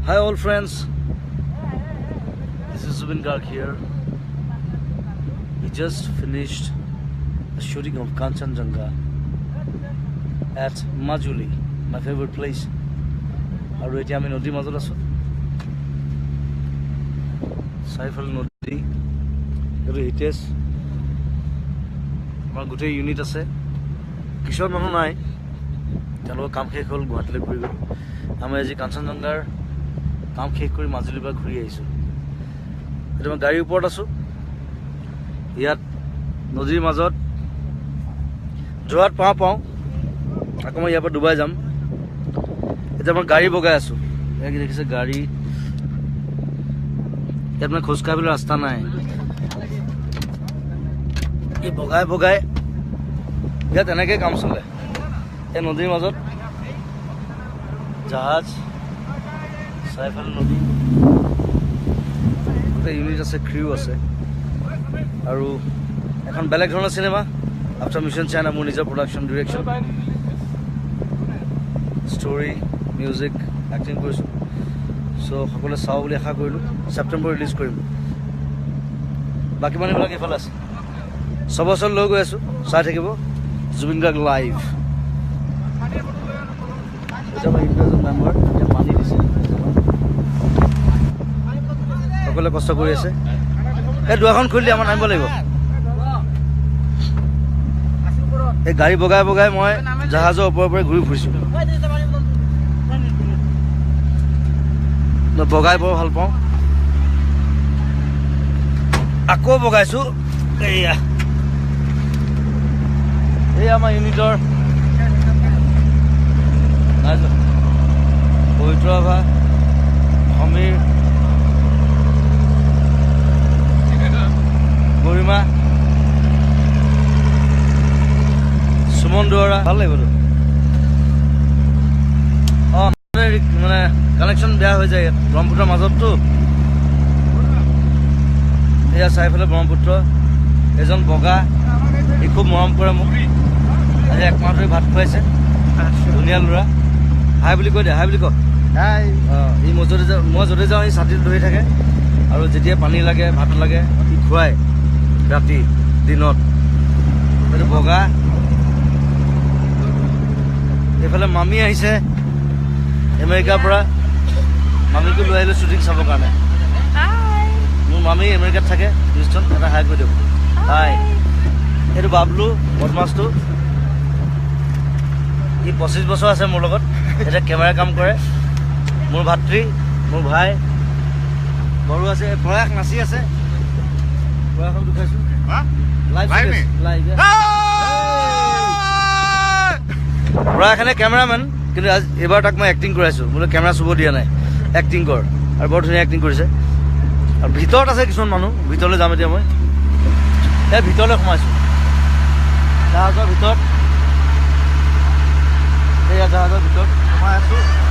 Hi all friends, this is Zubin Garg here. We just finished a shooting of Kanchenjunga at Majuli, my favorite place. আৰু এতিয়া আমি নদীৰ মাজত আছো চাৰিফালে নদী আৰু হিটেজ আমাৰ গোটেই ইউনিট আছে কিশোৰ মানুহ নাই তেওঁলোকৰ কাম শেষ হ'ল গুৱাহাটীলৈ ঘূৰি গ'ল আমি আজি কাঞ্চনজংঘাৰ কাম শেষ কৰি মাজুলীৰ পৰা ঘূৰি আহিছোঁ এতিয়া মই গাড়ীৰ ওপৰত আছোঁ ইয়াত নদীৰ মাজত যোৱাত পাওঁ আকৌ মই ইয়াৰ পৰা ডুবাই যাম এতিয়া মই গাড়ী বগাই আছোঁ ইয়াক দেখিছে গাড়ী ইয়াত মানে খোজকাঢ়িবলৈ ৰাস্তা নাই এই বগাই বগাই ইয়াত এনেকৈ কাম চলে এই নদীৰ মাজত জাহাজ চাৰিফালে নদী গোটেই ইউনিট আছে ক্ৰিউ আছে আৰু এখন বেলেগ ধৰণৰ চিনেমা আফটাৰ মিছন চাইনা মোৰ নিজৰ production direction story music acting কৰিছোঁ চ' সকলোৱে চাওঁ বুলি আশা কৰিলোঁ ছেপ্টেম্বৰ ৰিলিজ কৰিম বাকী মানুহবিলাক এইফালে আছে চব ওচৰত লৈ গৈ আছোঁ চাই থাকিব জুবিন গাৰ্গ লাইভ এতিয়া মই ইণ্টাৰজন মেম্বাৰ এতিয়া পানী দিছে সকলোৱে কষ্ট কৰি আছে এই দুৱাখন খুলি আমাৰ নামিব লাগিব এই গাড়ী বগাই বগাই মই জাহাজৰ ওপৰৰ পৰা ঘূৰি ফুৰিছোঁ বগাই বৰ ভাল পাওঁ আকৌ বগাইছোঁ এয়া এই আমাৰ ইউনিটৰ পবিত্ৰ ৰাভা সমীৰ গৰিমা সুমন দুৱৰা ভাল লাগিবতো অঁ মানে কানেকশ্যন বেয়া হৈ যায় ইয়াত ব্ৰহ্মপুত্ৰৰ মাজততো এয়া চাৰিফালে ব্ৰহ্মপুত্ৰ এজন বগা সি খুব মৰম কৰে মোক আজি একমাহ ধৰি ভাত খুৱাইছে ধুনীয়া ল'ৰা হাই বুলি কৈ দে হাই বুলি ক অঁ ই মই য'তে যাওঁ এই ছাতিটো ধৰি থাকে আৰু যেতিয়া পানী লাগে ভাত লাগে সি খুৱায় ৰাতি দিনত এইটো বগা এইফালে মামী আহিছে আমেৰিকাৰ পৰা মামীকো লৈ আহিলোঁ শ্বুটিং চাবৰ কাৰণে মোৰ মামী আমেৰিকাত থাকে হিউষ্টন এটা হাই কৰি দিয়ক হাই এইটো বাবলু বদমাছটো ই 25 বছৰ আছে মোৰ লগত এতিয়া কেমেৰা কাম কৰে মোৰ ভাতৃ মোৰ ভাই বড়ো আছে প্ৰয়াস নাচি আছে প্ৰয়াসক দেখাইছোঁ প্ৰয়াসে কেমেৰামেন কিন্তু এইবাৰ তাক মই এক্টিং কৰাইছোঁ বোলে কেমেৰা চুব দিয়া নাই এক্টিং কৰ আৰু বৰ ধুনীয়া এক্টিং কৰিছে আৰু ভিতৰত আছে কিছুমান মানুহ ভিতৰলৈ যাম এতিয়া মই এই ভিতৰলৈ সোমাইছোঁ জাহাজৰ ভিতৰত এয়া জাহাজৰ ভিতৰত সোমাই আছোঁ